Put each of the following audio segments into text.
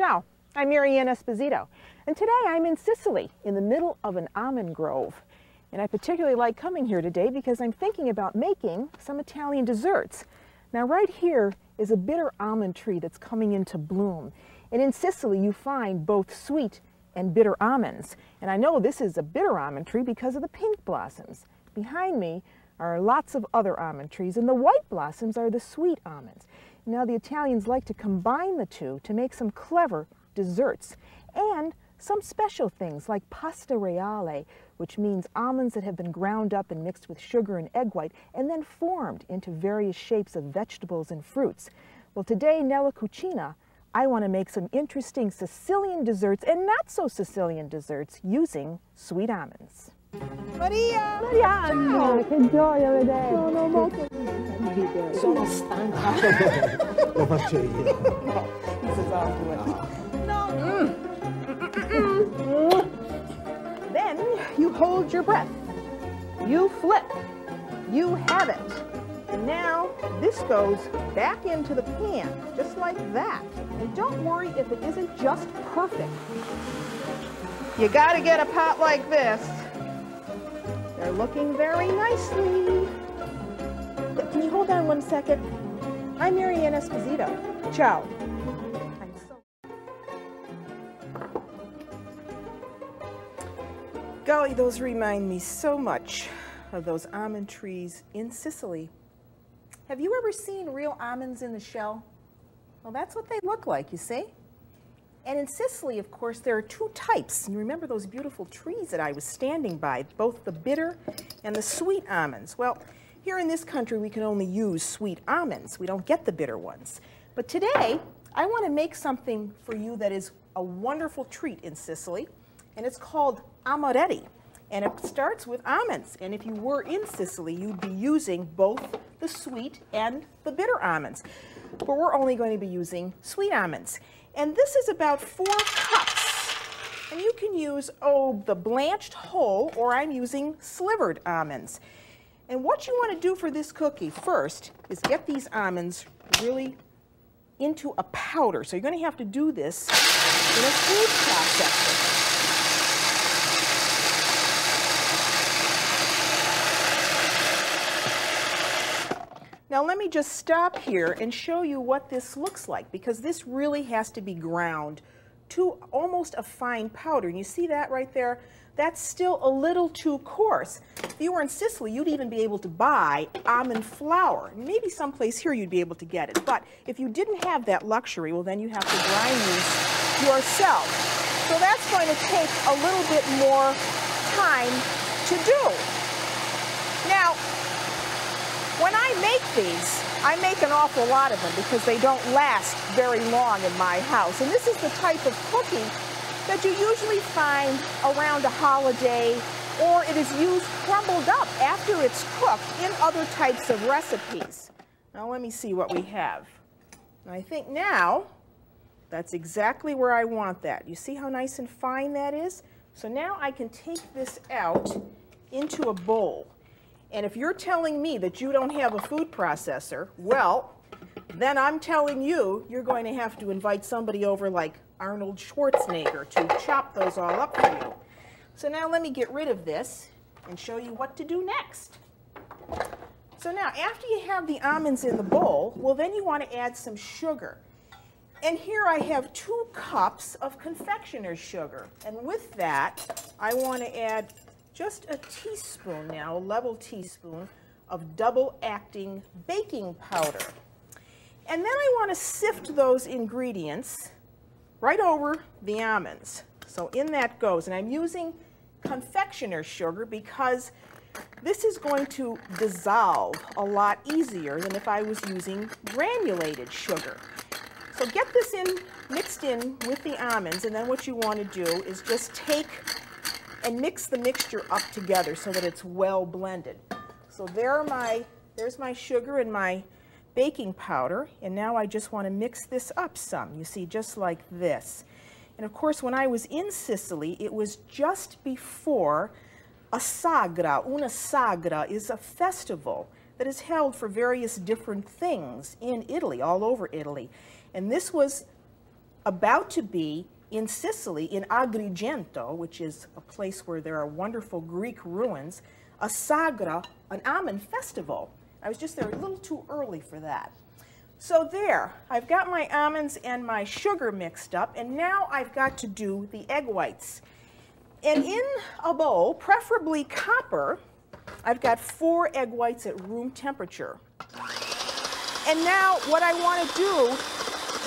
Ciao, I'm Marianne Esposito, and today I'm in Sicily, in the middle of an almond grove. And I particularly like coming here today because I'm thinking about making some Italian desserts. Now right here is a bitter almond tree that's coming into bloom. And in Sicily you find both sweet and bitter almonds. And I know this is a bitter almond tree because of the pink blossoms. Behind me are lots of other almond trees, and the white blossoms are the sweet almonds. Now the Italians like to combine the two to make some clever desserts and some special things like pasta reale, which means almonds that have been ground up and mixed with sugar and egg white and then formed into various shapes of vegetables and fruits. Well, today, nella cucina, I want to make some interesting Sicilian desserts and not so Sicilian desserts using sweet almonds. Maria! Marianne, che gioia vederti! Sono molto Sono stanca. Lo faccio io. No, he says I'll do it. No. Then you hold your breath. You flip. You have it. And now this goes back into the pan, just like that. And don't worry if it isn't just perfect. You gotta get a pot like this. They're looking very nicely. Can you hold on one second? I'm Marianne Esposito. Ciao. Golly, those remind me so much of those almond trees in Sicily. Have you ever seen real almonds in the shell? Well, that's what they look like, you see? And in Sicily, of course, there are two types. And remember those beautiful trees that I was standing by, both the bitter and the sweet almonds. Well, here in this country, we can only use sweet almonds. We don't get the bitter ones. But today, I want to make something for you that is a wonderful treat in Sicily, and it's called amaretti. And it starts with almonds. And if you were in Sicily, you'd be using both the sweet and the bitter almonds. But we're only going to be using sweet almonds. And this is about 4 cups. And you can use, the blanched whole, or I'm using slivered almonds. And what you want to do for this cookie first is get these almonds really into a powder. So you're going to have to do this in a food processor. Now let me just stop here and show you what this looks like, because this really has to be ground to almost a fine powder. And you see that right there? That's still a little too coarse. If you were in Sicily, you'd even be able to buy almond flour. Maybe someplace here you'd be able to get it. But if you didn't have that luxury, well, then you have to grind these yourself. So that's going to take a little bit more time to do. Now, when I make these, I make an awful lot of them because they don't last very long in my house. And this is the type of cookie that you usually find around a holiday, or it is used crumbled up after it's cooked in other types of recipes. Now let me see what we have. And I think now that's exactly where I want that. You see how nice and fine that is? So now I can take this out into a bowl. And if you're telling me that you don't have a food processor, well, then I'm telling you, you're going to have to invite somebody over like Arnold Schwarzenegger to chop those all up for you. So now let me get rid of this and show you what to do next. So now, after you have the almonds in the bowl, well, then you want to add some sugar. And here I have 2 cups of confectioner's sugar. And with that, I want to add just a teaspoon now, a level teaspoon of double-acting baking powder. And then I want to sift those ingredients right over the almonds. So in that goes. And I'm using confectioner's sugar because this is going to dissolve a lot easier than if I was using granulated sugar. So get this mixed in with the almonds, and then what you want to do is just take and mix the mixture up together so that it's well blended. So there's my sugar and my baking powder, and now I just want to mix this up some, you see, just like this. And of course, when I was in Sicily, it was just before a sagra. Una sagra is a festival that is held for various different things in Italy, all over Italy. And this was about to be in Sicily, in Agrigento, which is a place where there are wonderful Greek ruins, a sagra, an almond festival. I was just there a little too early for that. So there, I've got my almonds and my sugar mixed up, and now I've got to do the egg whites. And in a bowl, preferably copper, I've got 4 egg whites at room temperature. And now what I want to do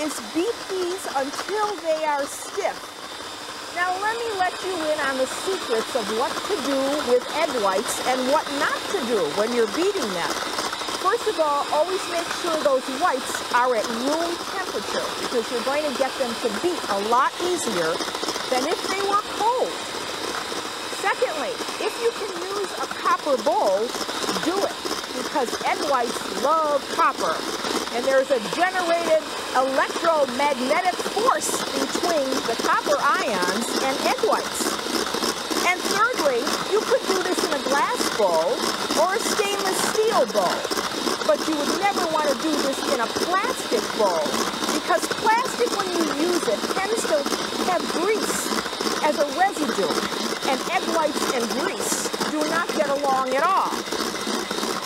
is beat these until they are stiff. Now let me let you in on the secrets of what to do with egg whites and what not to do when you're beating them. First of all, always make sure those whites are at room temperature because you're going to get them to beat a lot easier than if they were cold. Secondly, if you can use a copper bowl, do it because egg whites love copper. And there's a generated electromagnetic force between the copper ions and egg whites. And thirdly, you could do this in a glass bowl or a stainless steel bowl. But you would never want to do this in a plastic bowl because plastic, when you use it, tends to have grease as a residue. And egg whites and grease do not get along at all.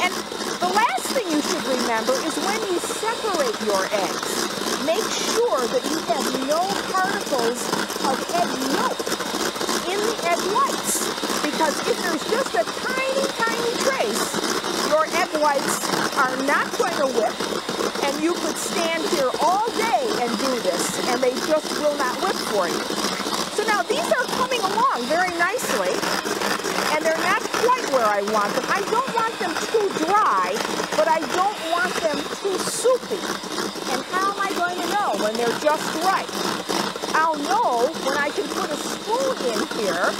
And the last thing you should remember is when you separate your eggs, make sure that you have no particles of egg yolk in the egg whites. Because if there's just a tiny, tiny trace, your egg whites are not going to whip, and you could stand here all day and do this, and they just will not whip for you. So now these are coming along very nicely, and they're not quite where I want them. I don't want them too dry, but I don't want them too soupy. And how am I going to know when they're just right? I'll know when I can put a spoon in here,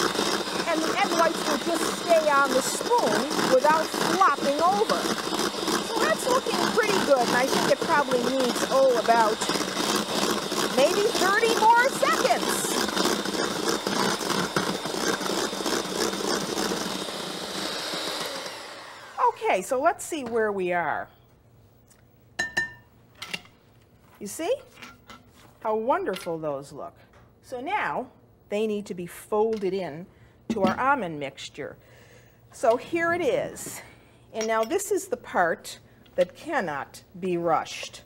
and the egg whites will just stay on the spoon without flopping over. So that's looking pretty good, and I think it probably needs, about maybe 30 more seconds. Okay, so let's see where we are. You see how wonderful those look? So now they need to be folded in to our almond mixture. So here it is. And now this is the part that cannot be rushed.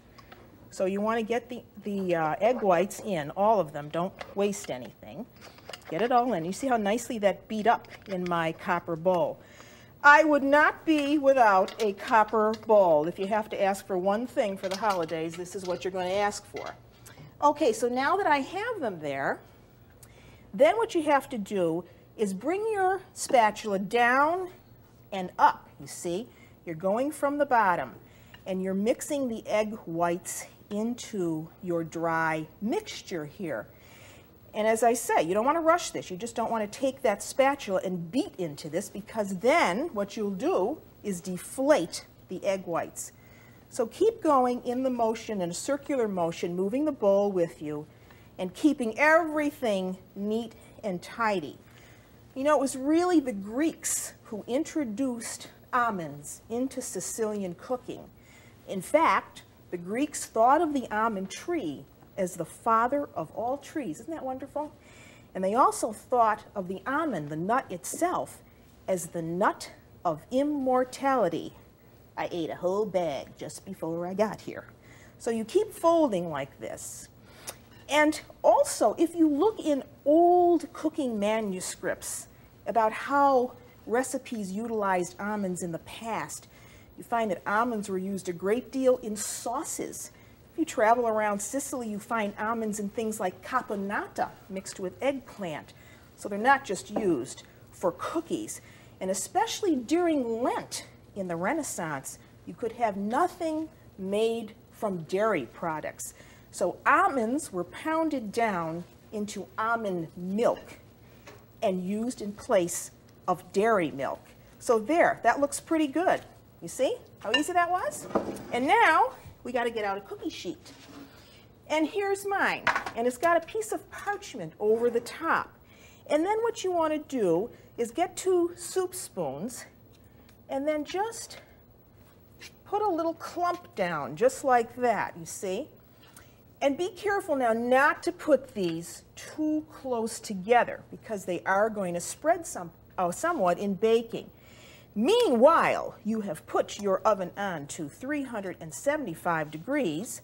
So you want to get the egg whites in, all of them. Don't waste anything. Get it all in. You see how nicely that beat up in my copper bowl. I would not be without a copper bowl. If you have to ask for one thing for the holidays, this is what you're going to ask for. Okay, so now that I have them there, then what you have to do is bring your spatula down and up, you see? You're going from the bottom, and you're mixing the egg whites into your dry mixture here. And as I say, you don't want to rush this. You just don't want to take that spatula and beat into this because then what you'll do is deflate the egg whites. So keep going in the motion, in a circular motion, moving the bowl with you and keeping everything neat and tidy. You know, it was really the Greeks who introduced almonds into Sicilian cooking. In fact, the Greeks thought of the almond tree as the father of all trees. Isn't that wonderful? And they also thought of the almond, the nut itself, as the nut of immortality. I ate a whole bag just before I got here. So you keep folding like this. And also, if you look in old cooking manuscripts about how recipes utilized almonds in the past, you find that almonds were used a great deal in sauces. If you travel around Sicily, you find almonds in things like caponata mixed with eggplant. So they're not just used for cookies. And especially during Lent in the Renaissance, you could have nothing made from dairy products. So almonds were pounded down into almond milk and used in place of dairy milk. So there, that looks pretty good. You see how easy that was? And now we got to get out a cookie sheet. And here's mine. And it's got a piece of parchment over the top. And then what you want to do is get 2 soup spoons and then just put a little clump down, just like that, you see? And be careful now not to put these too close together because they are going to spread somewhat in baking. Meanwhile, you have put your oven on to 375 degrees,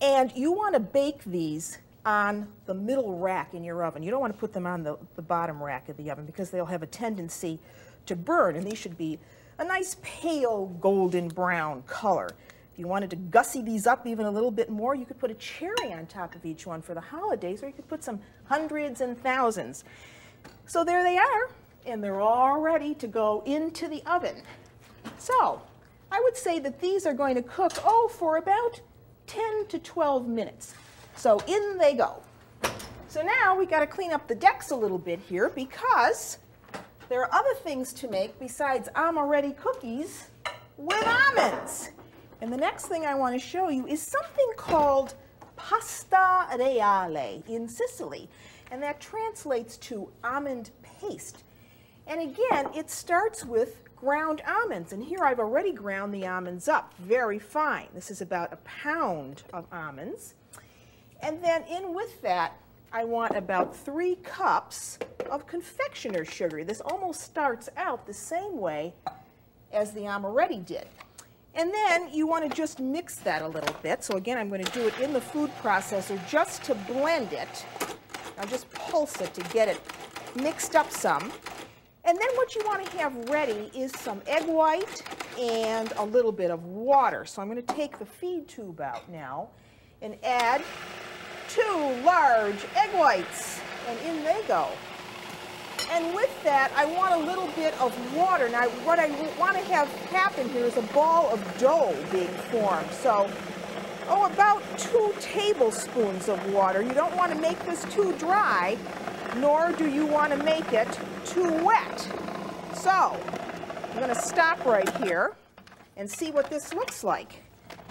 and you want to bake these on the middle rack in your oven. You don't want to put them on the bottom rack of the oven because they'll have a tendency to burn, and these should be a nice pale golden brown color. If you wanted to gussy these up even a little bit more, you could put a cherry on top of each one for the holidays, or you could put some hundreds and thousands. So there they are, and they're all ready to go into the oven. So I would say that these are going to cook, for about 10 to 12 minutes. So in they go. So now we got to clean up the decks a little bit here because there are other things to make besides amaretti cookies with almonds. And the next thing I want to show you is something called pasta reale in Sicily. And that translates to almond paste. And again, it starts with ground almonds. And here I've already ground the almonds up very fine. This is about a pound of almonds. And then in with that, I want about 3 cups of confectioner's sugar. This almost starts out the same way as the amaretti did. And then you want to just mix that a little bit. So again, I'm going to do it in the food processor just to blend it. I'll just pulse it to get it mixed up some. And then what you want to have ready is some egg white and a little bit of water. So I'm going to take the feed tube out now and add 2 large egg whites. And in they go. And with that, I want a little bit of water. Now, what I want to have happen here is a ball of dough being formed. So, about 2 tablespoons of water. You don't want to make this too dry, nor do you want to make it too wet. So, I'm going to stop right here and see what this looks like,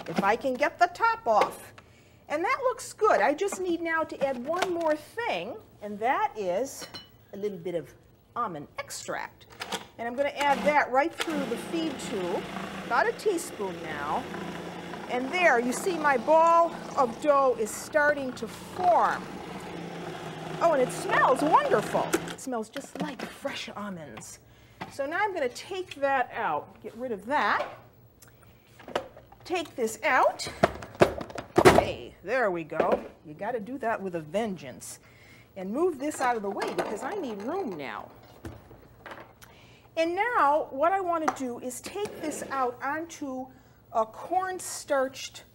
if I can get the top off. And that looks good. I just need now to add one more thing, and that is a little bit of almond extract. And I'm going to add that right through the feed tube, about a teaspoon now. And there, you see my ball of dough is starting to form. Oh, and it smells wonderful. It smells just like fresh almonds. So now I'm going to take that out, get rid of that. Take this out. Hey, there we go. You got to do that with a vengeance. And move this out of the way because I need room now. And now what I want to do is take this out onto a cornstarched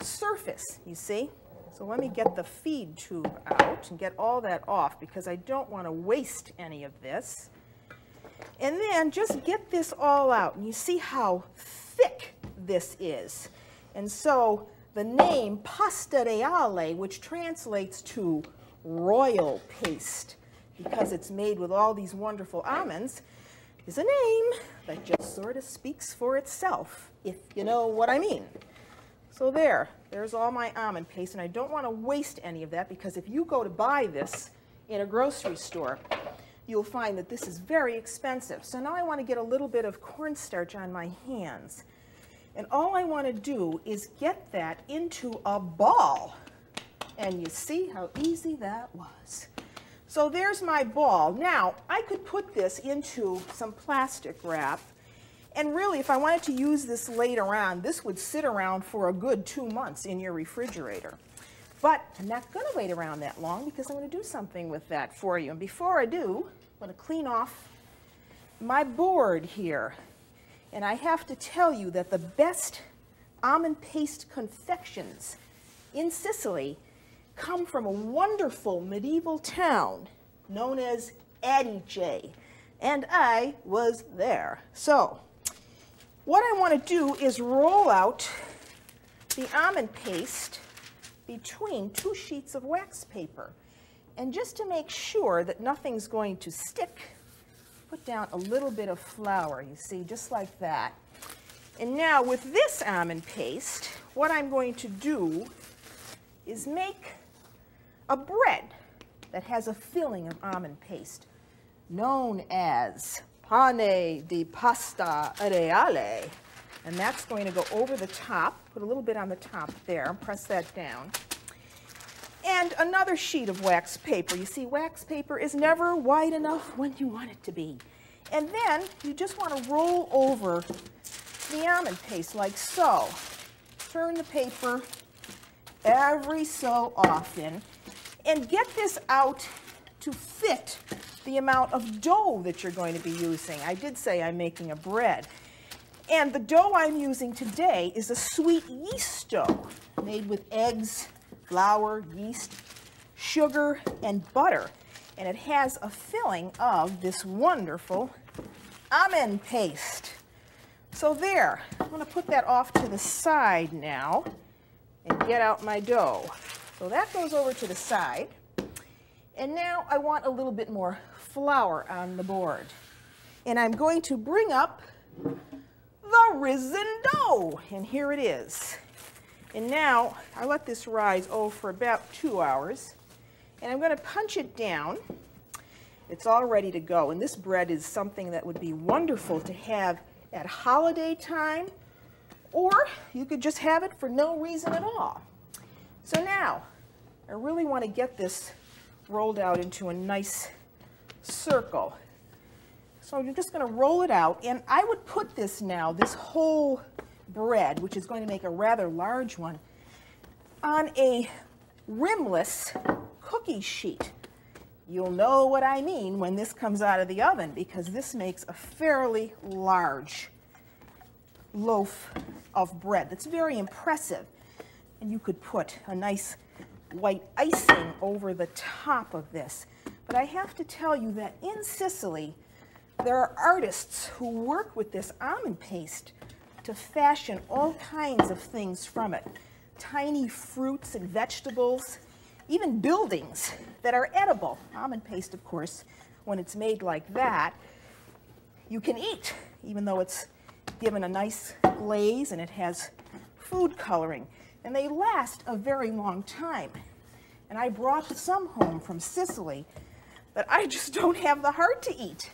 surface, you see? So let me get the feed tube out and get all that off because I don't want to waste any of this. And then just get this all out. And you see how thick this is. And so the name pasta reale, which translates to royal paste, because it's made with all these wonderful almonds, is a name that just sort of speaks for itself, if you know what I mean. So there's all my almond paste, and I don't want to waste any of that because if you go to buy this in a grocery store, you'll find that this is very expensive. So now I want to get a little bit of cornstarch on my hands. And all I want to do is get that into a ball. And you see how easy that was. So there's my ball. Now, I could put this into some plastic wrap. And really, if I wanted to use this later on, this would sit around for a good 2 months in your refrigerator. But I'm not going to wait around that long because I'm going to do something with that for you. And before I do, I'm going to clean off my board here. And I have to tell you that the best almond paste confections in Sicily come from a wonderful medieval town known as Adige, and I was there. So what I want to do is roll out the almond paste between 2 sheets of wax paper. And just to make sure that nothing's going to stick, put down a little bit of flour, you see, just like that. And now with this almond paste, what I'm going to do is make a bread that has a filling of almond paste known as pane di pasta reale. And that's going to go over the top, put a little bit on the top there, press that down. And another sheet of wax paper. You see, wax paper is never wide enough when you want it to be. And then you just want to roll over the almond paste like so. Turn the paper every so often and get this out to fit the amount of dough that you're going to be using. I did say I'm making a bread. And the dough I'm using today is a sweet yeast dough made with eggs, flour, yeast, sugar, and butter. And it has a filling of this wonderful almond paste. So there, I'm going to put that off to the side now and get out my dough. So that goes over to the side. And now I want a little bit more flour on the board. And I'm going to bring up the risen dough. And here it is. And now I let this rise for about 2 hours. And I'm going to punch it down. It's all ready to go. And this bread is something that would be wonderful to have at holiday time, or you could just have it for no reason at all. So now, I really want to get this rolled out into a nice circle. So I'm just going to roll it out, and I would put this now, this whole bread, which is going to make a rather large one, on a rimless cookie sheet. You'll know what I mean when this comes out of the oven, because this makes a fairly large loaf of bread that's very impressive. And you could put a nice white icing over the top of this. But I have to tell you that in Sicily, there are artists who work with this almond paste to fashion all kinds of things from it. Tiny fruits and vegetables, even buildings that are edible. Almond paste, of course, when it's made like that, you can eat, even though it's given a nice glaze and it has food coloring. And they last a very long time. And I brought some home from Sicily that I just don't have the heart to eat.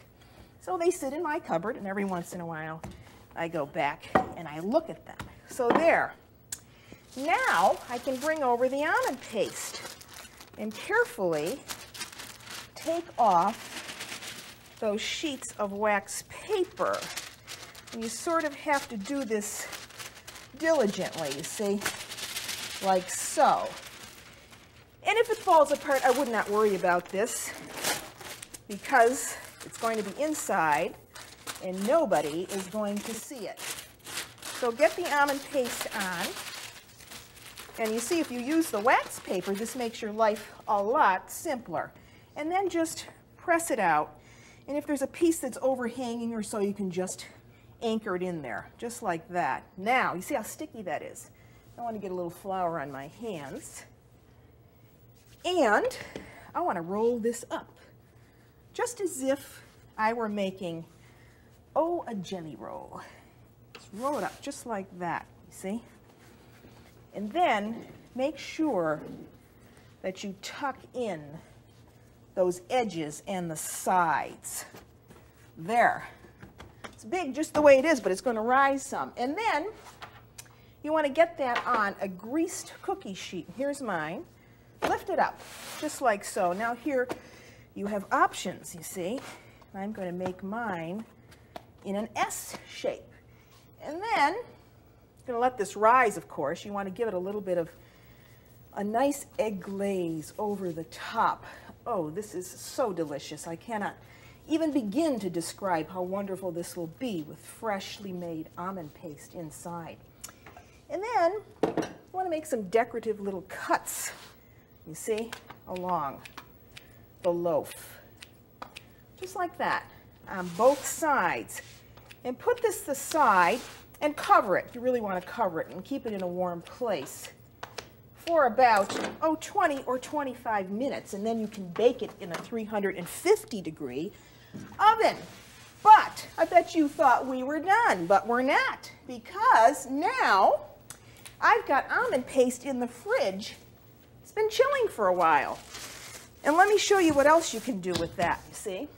So they sit in my cupboard, and every once in a while I go back and I look at them. So there. Now I can bring over the almond paste and carefully take off those sheets of wax paper. And you sort of have to do this diligently, you see, like so. And if it falls apart, I would not worry about this, because it's going to be inside and nobody is going to see it. So get the almond paste on. And you see, if you use the wax paper, this makes your life a lot simpler. And then just press it out. And if there's a piece that's overhanging or so, you can just anchor it in there, just like that. Now, you see how sticky that is? I want to get a little flour on my hands. And I want to roll this up, just as if I were making, a jelly roll. Just roll it up, just like that, you see? And then make sure that you tuck in those edges and the sides. There. It's big just the way it is, but it's going to rise some. And then you want to get that on a greased cookie sheet. Here's mine. Lift it up, just like so. Now here you have options, you see. I'm going to make mine in an S shape. And then going to let this rise, of course. You want to give it a little bit of a nice egg glaze over the top. Oh, this is so delicious. I cannot even begin to describe how wonderful this will be with freshly made almond paste inside. And then you want to make some decorative little cuts, you see, along the loaf. Just like that, on both sides. And put this aside and cover it. You really want to cover it and keep it in a warm place for about, 20 or 25 minutes. And then you can bake it in a 350-degree oven. But I bet you thought we were done, but we're not, because now I've got almond paste in the fridge. It's been chilling for a while. And let me show you what else you can do with that, you see.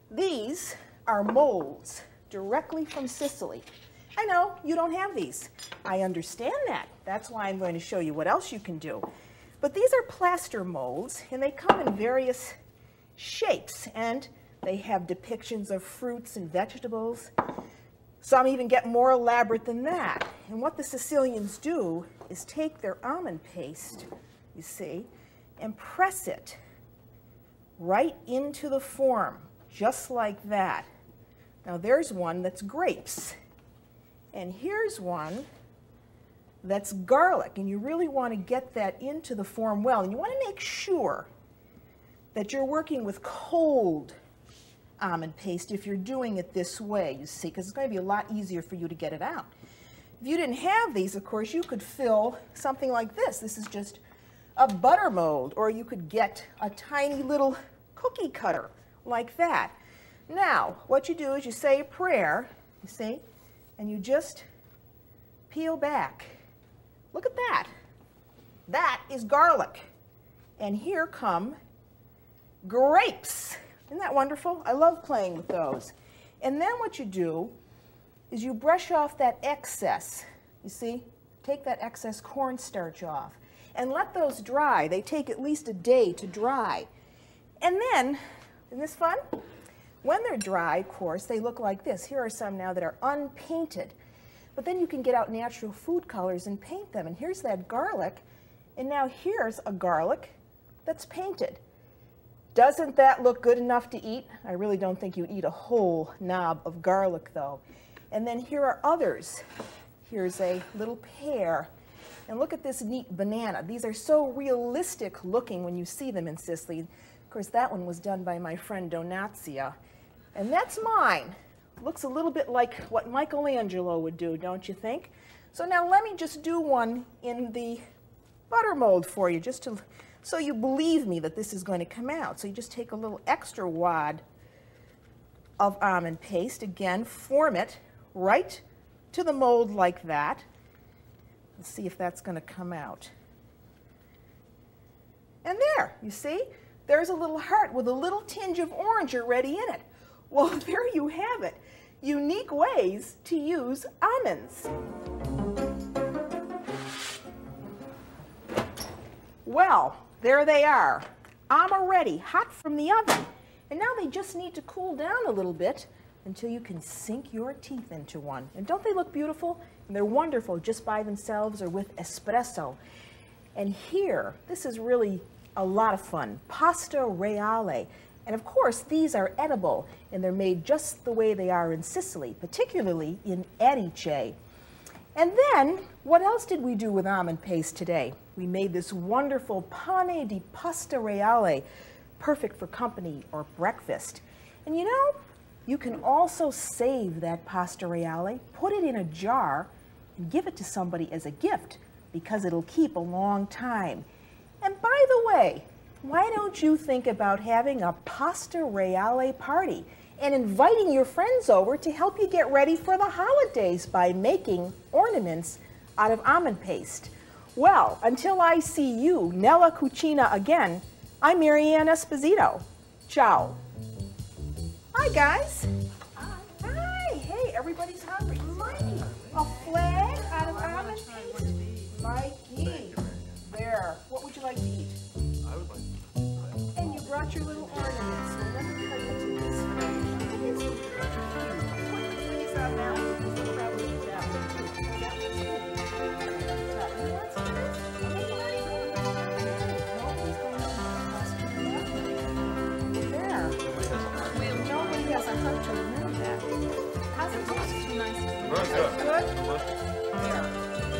These are molds directly from Sicily. I know you don't have these. I understand that. That's why I'm going to show you what else you can do. But these are plaster molds, and they come in various shapes, and they have depictions of fruits and vegetables. Some even get more elaborate than that. And what the Sicilians do is take their almond paste, you see, and press it right into the form, just like that. Now there's one that's grapes, and here's one that's garlic, and you really want to get that into the form well, and you want to make sure that you're working with cold almond paste if you're doing it this way, you see, because it's going to be a lot easier for you to get it out. If you didn't have these, of course, you could fill something like this. This is just a butter mold, or you could get a tiny little cookie cutter like that. Now, what you do is you say a prayer, you see, and you just peel back. Look at that. That is garlic. And here come grapes. Isn't that wonderful? I love playing with those. And then what you do is you brush off that excess. You see? Take that excess cornstarch off. And let those dry. They take at least a day to dry. And then, isn't this fun? When they're dry, of course, they look like this. Here are some now that are unpainted. But then you can get out natural food colors and paint them. And here's that garlic. And now here's a garlic that's painted. Doesn't that look good enough to eat? I really don't think you'd eat a whole knob of garlic, though. And then here are others. Here's a little pear. And look at this neat banana. These are so realistic looking when you see them in Sicily. Of course, that one was done by my friend Donazia. And that's mine. Looks a little bit like what Michelangelo would do, don't you think? So now let me just do one in the butter mold for you, just to, so you believe me that this is going to come out. So you just take a little extra wad of almond paste, again, form it right to the mold like that. Let's see if that's going to come out. And there, you see, there's a little heart with a little tinge of orange already in it. Well, there you have it. Unique ways to use almonds. Well, there they are. Amaretti, hot from the oven. And now they just need to cool down a little bit until you can sink your teeth into one. And don't they look beautiful? And they're wonderful just by themselves or with espresso. And here, this is really a lot of fun. Pasta reale. And of course, these are edible, and they're made just the way they are in Sicily, particularly in Adige. And then, what else did we do with almond paste today? We made this wonderful pane di pasta reale, perfect for company or breakfast. And you know, you can also save that pasta reale, put it in a jar, and give it to somebody as a gift, because it'll keep a long time. And by the way, why don't you think about having a pasta reale party and inviting your friends over to help you get ready for the holidays by making ornaments out of almond paste? Well, until I see you, Nella Cucina, again, I'm Marianne Esposito. Ciao. Hi, guys. Hi. Hey, everybody's hungry. Mikey, a flag out of almond paste? Mikey. There. What would you like to eat? I would like to. And you brought your little ornaments. So let me tell you what it is for you. It is cute. Put the trees on now. We'll probably do that one too. That one's cute. You want some of this? I'll make it right here. Nobody's going to there. Nobody has a heart to remember that. How's it taste? Too nice. Very good. Good? There.